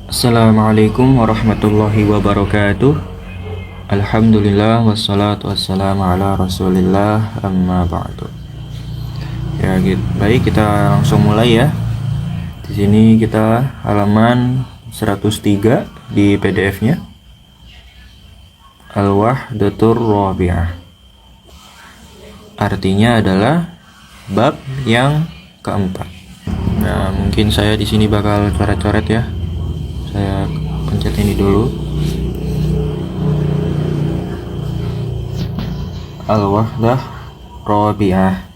Assalamualaikum warahmatullahi wabarakatuh. Alhamdulillah wassalatu wassalamu ala rasulillah amma ba'du. Ya gitu. Baik, kita langsung mulai ya. Di sini kita halaman 103 di PDF-nya. Al-Wahdatur Rabi'ah. Artinya adalah bab yang keempat. Nah, mungkin saya di sini bakal coret-coret ya. Saya pencet ini dulu. Al-Wahdah Rabi'ah,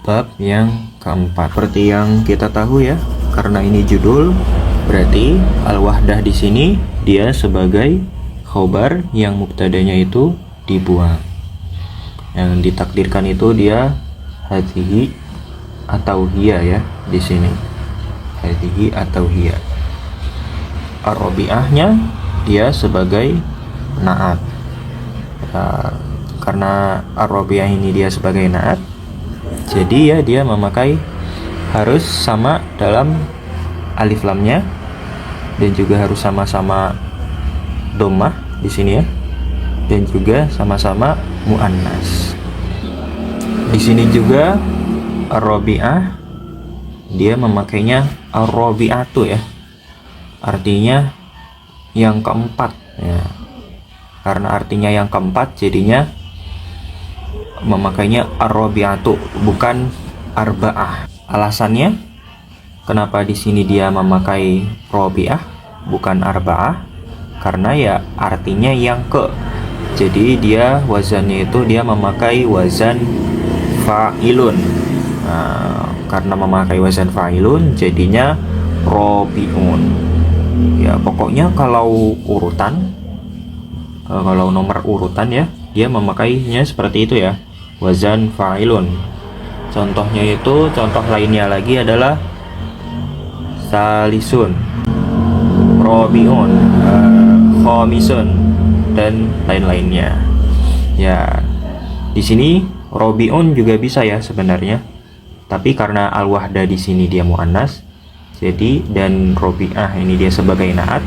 bab yang keempat. Seperti yang kita tahu ya, karena ini judul, berarti Al-Wahdah di sini dia sebagai khobar yang mubtadanya itu dibuang. Yang ditakdirkan itu dia hadhihi atau hiya ya di sini. Hadhihi atau hiya. Ar-Rabi'ahnya dia sebagai na'at. Karena Ar-Rabi'ah ini dia sebagai na'at, jadi ya dia memakai harus sama dalam alif lamnya, dan juga harus sama-sama dhammah di sini ya, dan juga sama-sama muannas. Di sini juga Ar-Rabi'ah dia memakainya Ar-Rabi'atu ya. Artinya yang keempat ya. Karena artinya yang keempat, jadinya memakainya ar-rabi'atu bukan arba'ah. Alasannya kenapa di sini dia memakai rabi'ah bukan arba'ah? Karena ya artinya yang ke. Jadi dia wazannya itu dia memakai wazan fa'ilun. Nah, karena memakai wazan fa'ilun jadinya rabi'un. Ya pokoknya kalau urutan, kalau nomor urutan ya, dia memakainya seperti itu ya, wazan fa'ilun. Contohnya itu, contoh lainnya lagi adalah salisun, robiun, khomisun, dan lain-lainnya. Ya, di sini robiun juga bisa ya sebenarnya, tapi karena al-wahda di sini dia muannas, jadi dan robi'ah ini dia sebagai naat,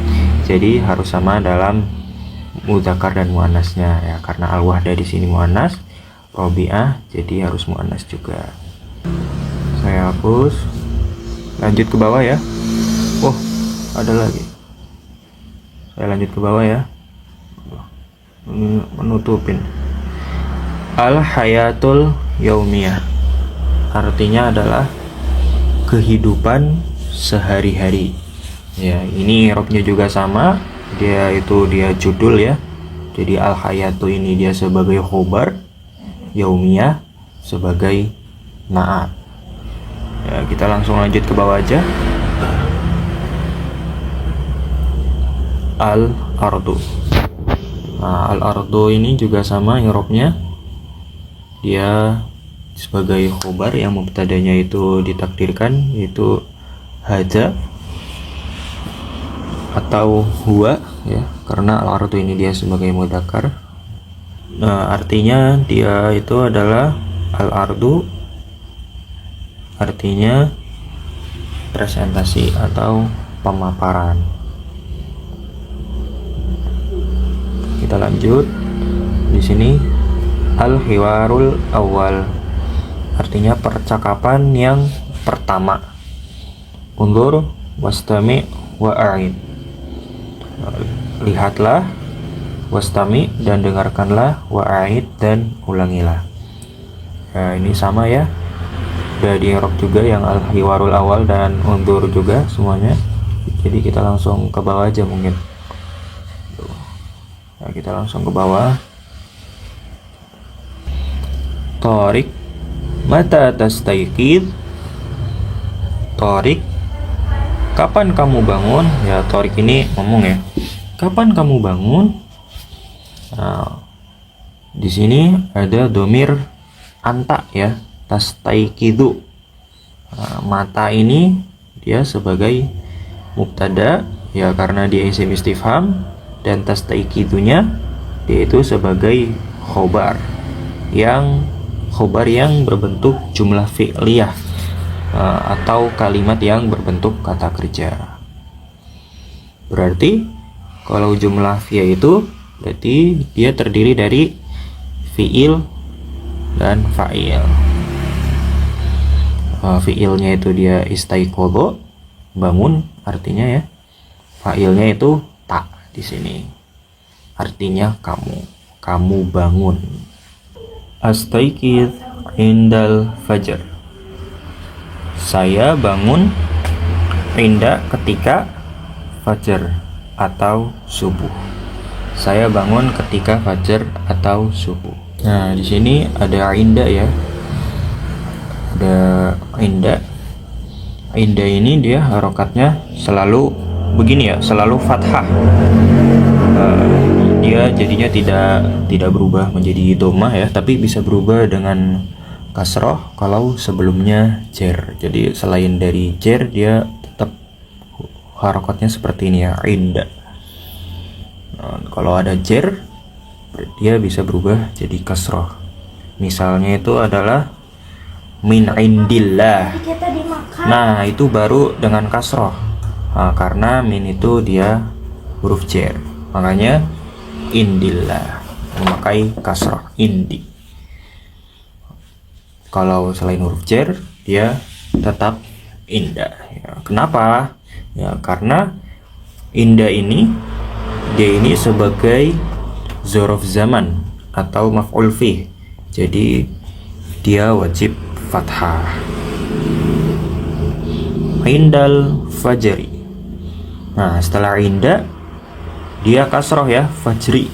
jadi harus sama dalam mudzakkar dan muannasnya ya. Karena al-wahda di sini muannas, robi'ah jadi harus muannas juga. Saya hapus, lanjut ke bawah ya. Oh, ada lagi. Saya lanjut ke bawah ya. Menutupin. Al-hayatul yaumiyah, artinya adalah kehidupan sehari-hari. Ya, ini i'rabnya juga sama. Dia judul ya. Jadi al-hayatu ini dia sebagai khobar, yaumiyah sebagai na'at. Ya, kita langsung lanjut ke bawah aja. Al-ardu. Nah, al-ardu ini juga sama i'rabnya. Dia sebagai khobar yang mubtadanya itu ditakdirkan, yaitu hadza atau huwa ya, karena al-ardu ini dia sebagai mudzakkar. Nah, artinya dia itu adalah al-ardu, artinya presentasi atau pemaparan. Kita lanjut. Di sini al-hiwarul awal, artinya percakapan yang pertama. Undur wastami wa'id, lihatlah, wastami dan dengarkanlah, wa'id dan ulangilah. Nah, ini sama ya, udah di i'rab juga yang al-hiwarul awal dan undur juga semuanya. Jadi kita langsung ke bawah aja mungkin. Nah, kita langsung ke bawah. Tariq, mata tastayqid. Tariq, kapan kamu bangun? Ya, Tariq ini ngomong ya, kapan kamu bangun? Nah, di sini ada domir anta ya, tastayqidu. Nah, mata ini dia sebagai mubtada ya, karena dia isim istifham, dan tastayqidunya dia itu sebagai khobar yang berbentuk jumlah fi'liyah atau kalimat yang berbentuk kata kerja. Berarti kalau jumlah fi'il itu berarti dia terdiri dari fi'il dan fa'il. Fi'ilnya itu dia istaiqadha, bangun artinya ya. Fa'ilnya itu ta di sini. Artinya kamu bangun. Astaiqidh indal fajr. Saya bangun inda ketika fajar atau subuh. Saya bangun ketika fajar atau subuh. Nah, di sini ada inda ya. Ada inda. Inda ini dia harokatnya selalu begini ya, selalu fathah. Dia jadinya tidak berubah menjadi dhammah ya, tapi bisa berubah dengan kasroh kalau sebelumnya jer. Jadi selain dari jer dia tetap harokatnya seperti ini ya, inda. Kalau ada jer dia bisa berubah jadi kasroh. Misalnya itu adalah min indillah. Nah, itu baru dengan kasroh. Karena min itu dia huruf jer. Makanya indillah memakai kasroh, indi. Kalau selain huruf jer dia tetap inda ya. Kenapa? Ya karena inda ini dia ini sebagai dzaraf zaman atau maf'ul fih. Jadi dia wajib fathah. Indal fajri. Nah, setelah inda dia kasroh ya, fajri.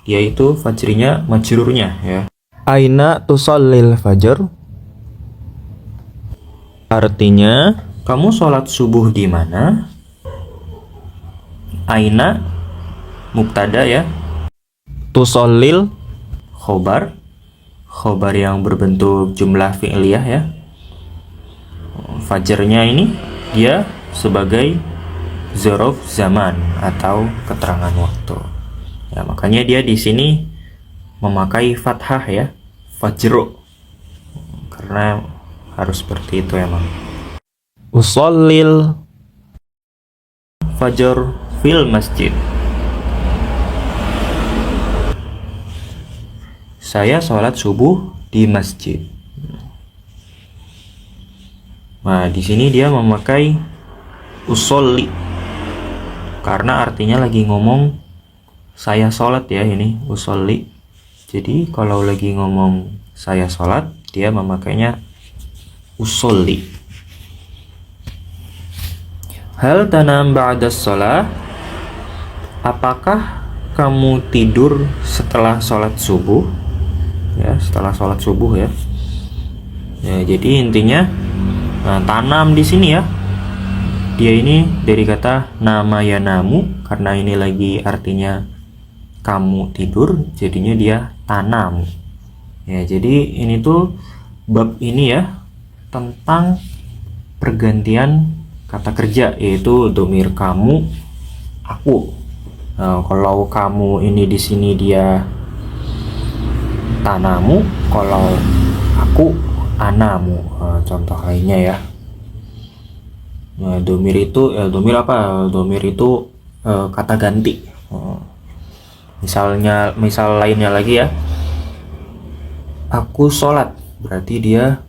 Dia itu fajrinya majrurnya ya. Aina tusallil fajr. Artinya, kamu sholat subuh di mana? Aina mubtada ya. Tusallil khobar. Khobar yang berbentuk jumlah fi'liyah ya. Fajarnya ini dia sebagai dzaraf zaman atau keterangan waktu. Ya, makanya dia di sini memakai fathah ya, fajru. Karena harus seperti itu emang. Usallil fajr fil masjid. Saya sholat subuh di masjid. Nah, di sini dia memakai usolli karena artinya lagi ngomong saya sholat ya, ini usolli. Jadi kalau lagi ngomong saya sholat dia memakainya usolli. Hal tanam ba'da sholat. Apakah kamu tidur setelah sholat subuh? Ya, setelah sholat subuh ya. Ya, jadi intinya tanam di sini ya. Dia ini dari kata nama ya namu, karena ini lagi artinya kamu tidur, jadinya dia tanam. Ya, jadi ini tuh bab ini ya tentang pergantian kata kerja, yaitu domir kamu, aku. Nah, kalau kamu ini di sini dia tanamu, kalau aku anamu. Contoh lainnya ya. Nah, domir itu domir apa? Domir itu kata ganti. Misal lainnya lagi ya. Aku sholat, berarti dia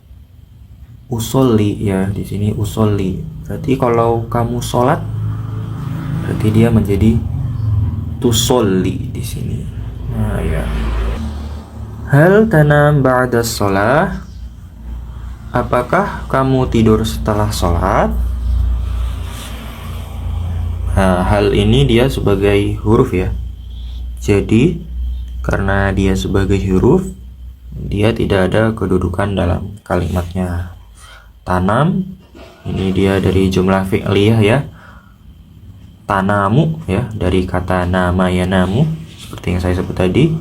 usolli ya, di sini usolli. Berarti kalau kamu sholat, berarti dia menjadi tusolli di sini. Nah ya. Hal tanam ba'da sholah. Apakah kamu tidur setelah sholat? Nah, hal ini dia sebagai huruf ya. Jadi karena dia sebagai huruf, dia tidak ada kedudukan dalam kalimatnya. Tanam ini dia dari jumlah fi'liyah ya. Tanamu ya, dari kata nama ya namu, seperti yang saya sebut tadi.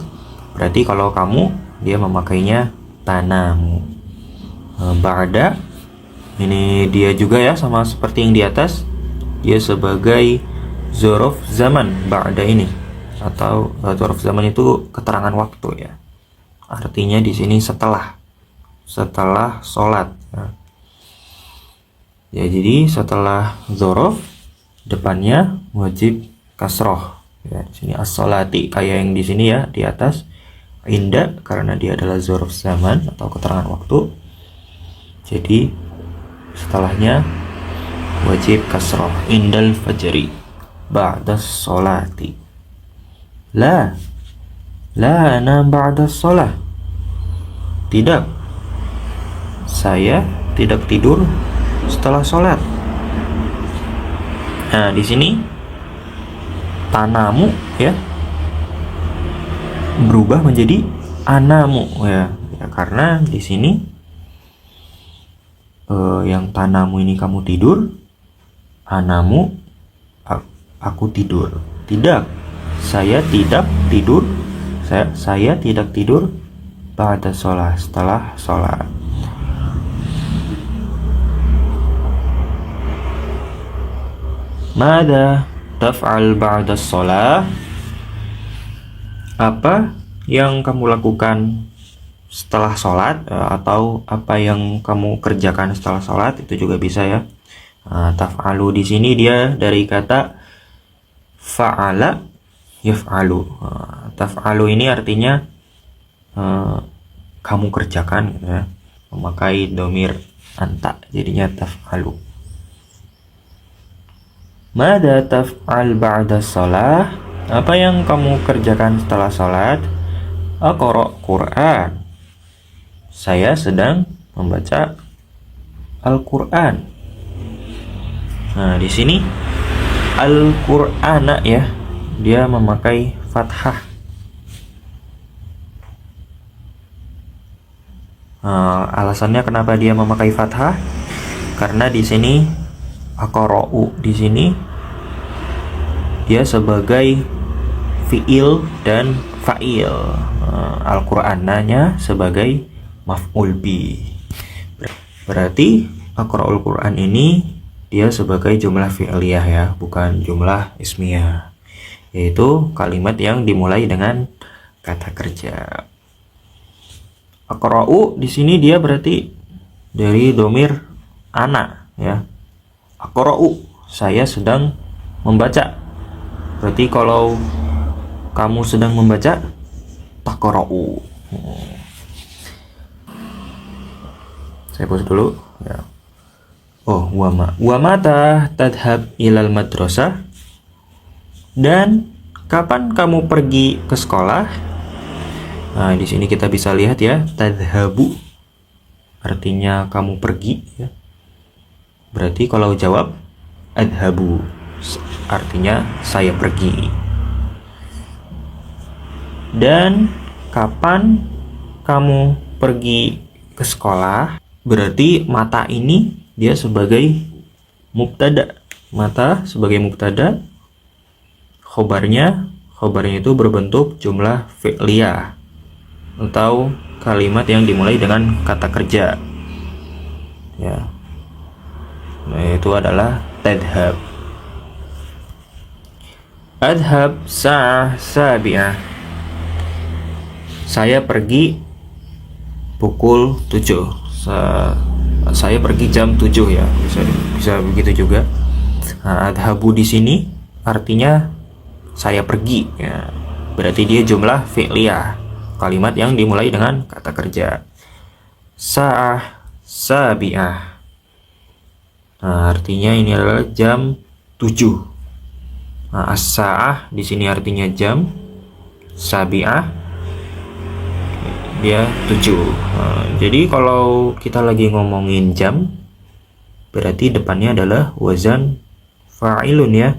Berarti kalau kamu, dia memakainya tanamu. Ba'da ini dia juga ya, sama seperti yang di atas, dia sebagai dzaraf zaman. Ba'da ini atau dzaraf zaman itu keterangan waktu ya. Artinya di sini setelah sholat ya. Ya, jadi setelah dzaraf depannya wajib kasroh. Ya, di sini as-sholati kayak yang di sini ya di atas. Inda karena dia adalah dzarf zaman atau keterangan waktu. Jadi setelahnya wajib kasroh. Indal fajri ba'da sholati. La ana ba'da sholah. Tidak, saya tidak tidur setelah sholat. Nah, di sini tanamu ya berubah menjadi anamu ya, karena di sini yang tanamu ini kamu tidur, anamu aku tidur. Tidak, saya tidak tidur. Saya tidak tidur ba'da sholat, setelah sholat. Mada taf'al ba'da sholat? Apa yang kamu lakukan setelah sholat, atau apa yang kamu kerjakan setelah sholat, itu juga bisa ya. Taf'alu di sini dia dari kata fa'ala yaf'alu. Taf'alu ini artinya kamu kerjakan gitu ya, memakai domir anta, jadinya taf'alu. Mada taf'al ba'da sholah? Apa yang kamu kerjakan setelah sholat? Aqra' Quran. Saya sedang membaca Al-Quran. Nah, di sini Al-Qur'ana ya, dia memakai fathah. Alasannya kenapa dia memakai fathah? Karena di sini aqra'u di sini dia sebagai fiil dan fa'il. Al-Qur'ananya sebagai maf'ul bi. Berarti aqra'ul Qur'an ini dia sebagai jumlah fi'liyah ya, bukan jumlah ismiyah, yaitu kalimat yang dimulai dengan kata kerja. Aqra'u di sini dia berarti dari domir ana ya. Aqra'u, saya sedang membaca. Berarti kalau kamu sedang membaca, taqra'u. Saya pause dulu ya. Wa mata tadhhab ilal madrasah? Dan kapan kamu pergi ke sekolah? Nah, di sini kita bisa lihat ya, tadhabu artinya kamu pergi ya. Berarti kalau jawab adhabu artinya saya pergi. Dan kapan kamu pergi ke sekolah? Berarti mata ini dia sebagai mubtada. Mata sebagai mubtada, khobarnya itu berbentuk jumlah fi'liyah atau kalimat yang dimulai dengan kata kerja ya. Nah, itu adalah tadhhab. Adhab sa'ah sabi'ah. Saya pergi pukul 7. Saya pergi jam 7 ya. Bisa begitu juga. Nah, adhabu di sini artinya saya pergi ya. Berarti dia jumlah fi'liyah, kalimat yang dimulai dengan kata kerja. Sa'ah sabi'ah. Nah, artinya ini adalah jam 7. Nah, as-sa'ah di sini artinya jam, sabi'ah dia 7. Nah, jadi kalau kita lagi ngomongin jam, berarti depannya adalah wazan fa'ilun ya.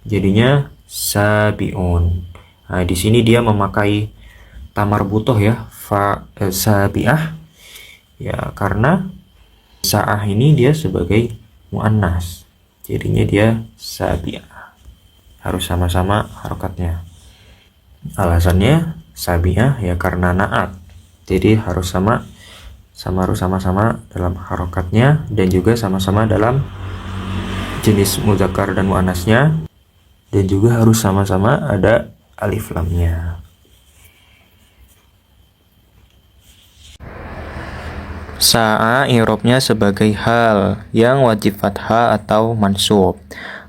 Jadinya sabi'un. Nah, di sini dia memakai tamar butoh ya, sabi'ah ya, karena sa'ah ini dia sebagai muannas, jadinya dia sabi'ah. Harus sama-sama harokatnya. Alasannya sabi'ah ya karena na'at, jadi harus sama-sama dalam harokatnya, dan juga sama-sama dalam jenis muzakkar dan muannasnya, dan juga harus sama-sama ada alif lamnya. Sa'a i'rabnya sebagai hal yang wajib fathah atau mansub.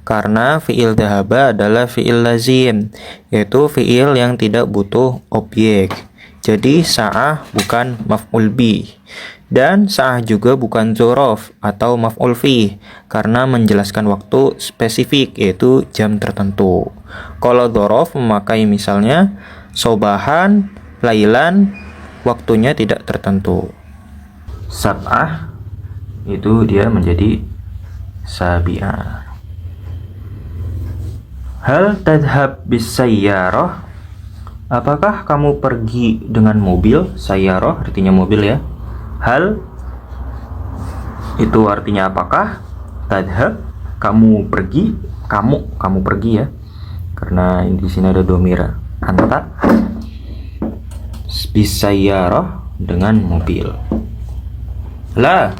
Karena fi'il dhahaba adalah fi'il lazim, yaitu fi'il yang tidak butuh objek. Jadi sa'ah bukan maf'ul bih. Dan sa'ah juga bukan dzorof atau maf'ul fih, karena menjelaskan waktu spesifik, yaitu jam tertentu. Kalau dzorof memakai misalnya sobahan, lailan, waktunya tidak tertentu. Sab'ah itu dia menjadi sabi'ah. Hal tadhab bis sayyarah, apakah kamu pergi dengan mobil? Sayyarah artinya mobil ya. Hal itu artinya apakah. Tadhab kamu pergi, kamu pergi ya. Karena di sini ada domir anta. Bis sayyarah dengan mobil. La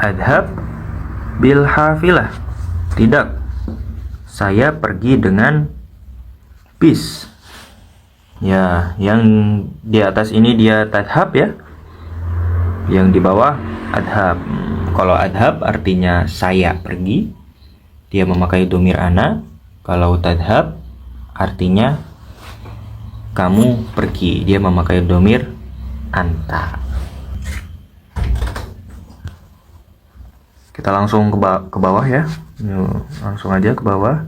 adhab bil hafilah, tidak, saya pergi dengan bis. Ya, yang di atas ini dia tadhab ya, yang di bawah adhab. Kalau adhab artinya saya pergi, dia memakai domir ana. Kalau tadhab artinya kamu pergi, dia memakai domir anta. Kita langsung ke bawah ya. Yuk, langsung aja ke bawah.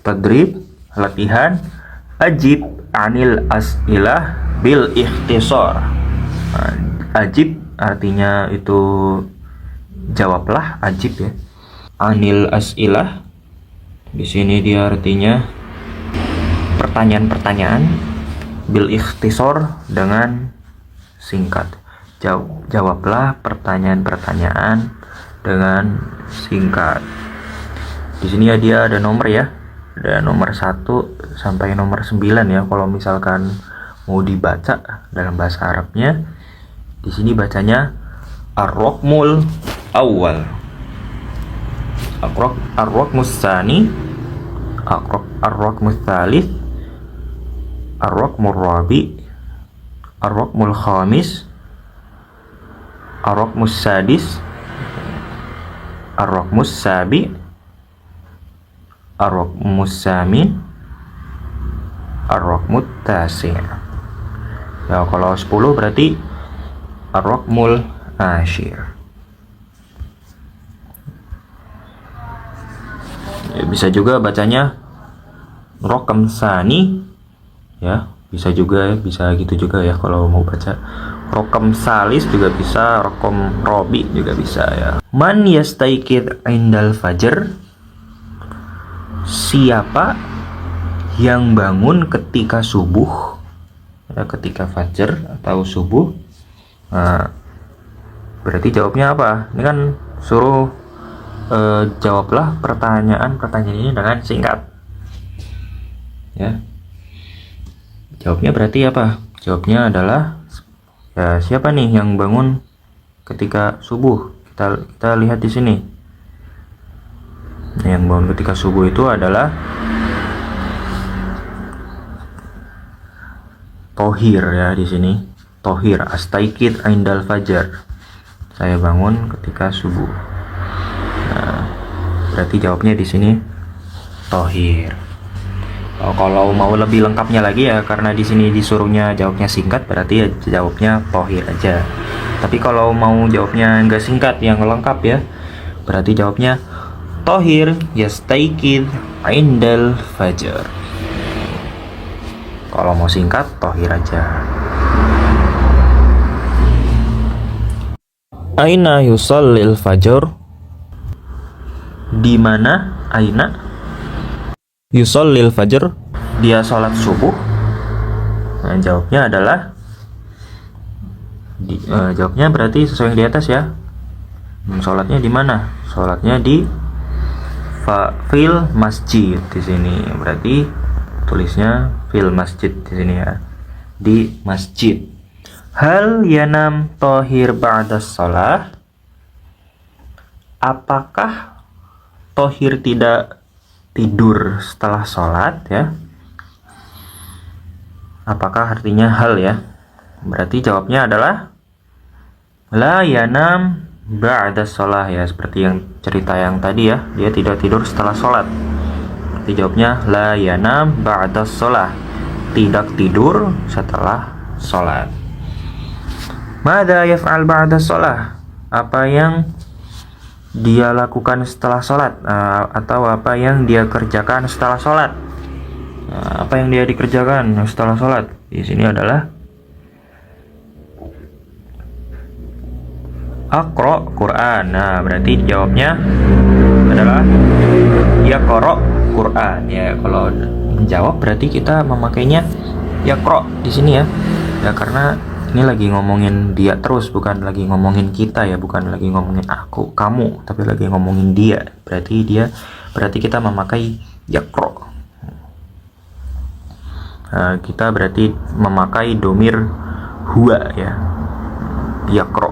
Tadrib, latihan. Ajib anil as'ilah bil ikhtisar. Ajib artinya itu jawablah, ajib ya. Anil as'ilah di sini dia artinya pertanyaan-pertanyaan. Bil ikhtisar dengan singkat. Jawablah pertanyaan-pertanyaan dengan singkat. Di sini ya dia ada nomor ya. Ada nomor 1 sampai nomor 9 ya. Kalau misalkan mau dibaca dalam bahasa Arabnya, di sini bacanya ar-raqmul awal, ar-raqmus tsani, ar-raqmus tsalits, ar-raqmur rabi, ar-raqmul khamis, ar-raqmus sadis, ar-raqmus sabi, ar-raqmus samin, ar-raqmut tasi'. Ya, kalau 10 berarti ar-raqmul ashir. Ya, bisa juga bacanya raqam sani ya, bisa juga ya, bisa gitu juga ya kalau mau baca. Raqam salis juga bisa, raqam robi juga bisa ya. Man yastaikid indal fajr, siapa yang bangun ketika subuh ya, ketika fajar atau subuh. Nah, berarti jawabnya apa? Ini kan suruh jawablah pertanyaan ini dengan singkat ya. Jawabnya berarti apa? Jawabnya adalah ya, siapa nih yang bangun ketika subuh? Kita lihat di sini. Yang bangun ketika subuh itu adalah Tohir ya, di sini Tohir, astaikid indal fajar, saya bangun ketika subuh. Nah, berarti jawabnya di sini Tohir. Kalau mau lebih lengkapnya lagi ya, karena di sini disuruhnya jawabnya singkat, berarti ya jawabnya Tohir aja. Tapi kalau mau jawabnya nggak singkat, yang lengkap ya, berarti jawabnya Tohir yastaikid indal fajar. Kalau mau singkat, Tohir aja. Aina yusallil fajr, di mana aina yusallil fajr, dia sholat subuh. Nah, jawabnya adalah jawabnya berarti sesuai yang di atas ya. Sholatnya di mana? Sholatnya di fil masjid di sini. Berarti tulisnya fil masjid di sini ya, di masjid. Hal yanam Tohir ba'da sholah, apakah Tohir tidak tidur setelah sholat ya. Apakah artinya hal ya. Berarti jawabnya adalah la yanam ba'da sholah ya, seperti yang cerita yang tadi ya, dia tidak tidur setelah sholat. Berarti jawabnya la yanam ba'da sholah, tidak tidur setelah sholat. Mada yaf'al ba'da sholah, apa yang dia lakukan setelah sholat, atau apa yang dia kerjakan setelah sholat. Apa yang dia dikerjakan setelah sholat di sini adalah Aqra Quran. Nah, berarti jawabnya adalah yaqra Quran ya. Kalau menjawab berarti kita memakainya yaqra di sini ya. Ya karena ini lagi ngomongin dia terus, bukan lagi ngomongin kita ya, bukan lagi ngomongin aku, kamu, tapi lagi ngomongin dia. Berarti kita memakai yaqra. Kita berarti memakai domir huwa ya, yaqra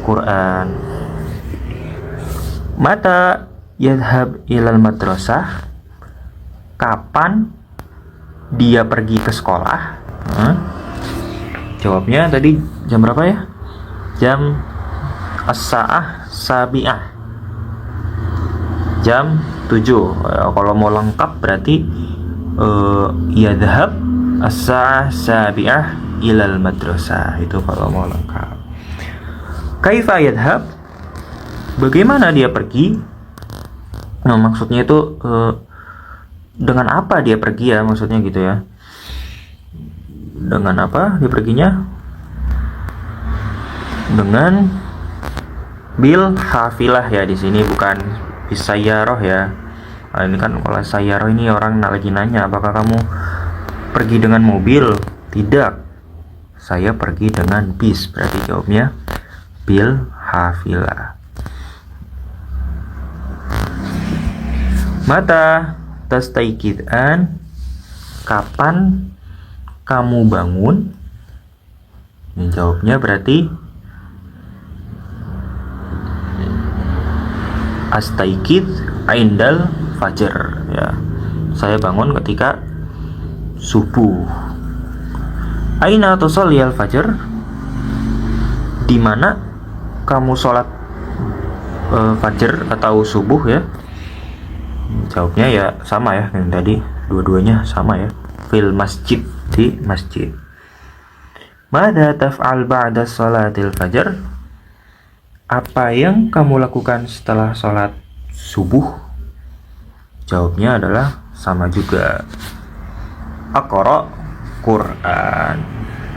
Quran. Mata yadhhab ilal madrasah, kapan dia pergi ke sekolah? Jawabnya tadi jam berapa ya? Jam as-sa'ah sabi'ah, jam 7. Kalau mau lengkap berarti yadhhab as-sa'ah sabi'ah ilal madrasah, itu kalau mau lengkap. Kaifa yadhhab, bagaimana dia pergi? Nah, maksudnya itu dengan apa dia pergi ya, maksudnya gitu ya. Dengan apa dia perginya? Dengan bil hafilah ya, di sini bukan bisayaroh ya. Nah, ini kan kalau sayaroh ini orang lagi nanya apakah kamu pergi dengan mobil? Tidak, saya pergi dengan bis. Berarti jawabnya bil hafilah. Mata tastaiqidhan, kapan kamu bangun? Ini jawabnya berarti astaikid indal fajar ya, saya bangun ketika subuh. Aina tusalli al fajar, di mana kamu sholat fajar atau subuh ya. Jawabnya ya sama ya yang tadi, dua-duanya sama ya, fil masjid, di masjid. Mada taf'al ba'da sholatil fajar, apa yang kamu lakukan setelah sholat subuh? Jawabnya adalah sama juga, aqra Quran,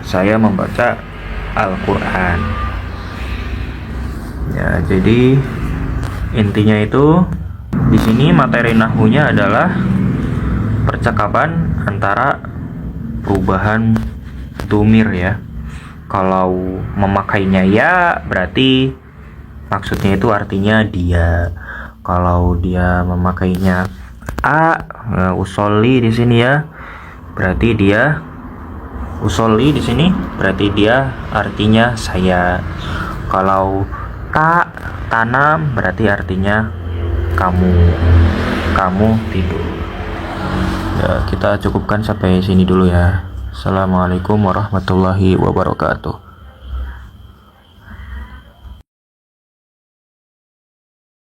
saya membaca Al-Quran ya. Jadi intinya itu di sini materi nahwunya adalah percakapan antara perubahan domir ya. Kalau memakainya ya berarti maksudnya itu artinya dia. Kalau dia memakainya usolli di sini ya, berarti dia usolli di sini berarti dia artinya saya. Kalau tanam berarti artinya kamu tidur. Ya, kita cukupkan sampai sini dulu ya. Assalamualaikum warahmatullahi wabarakatuh.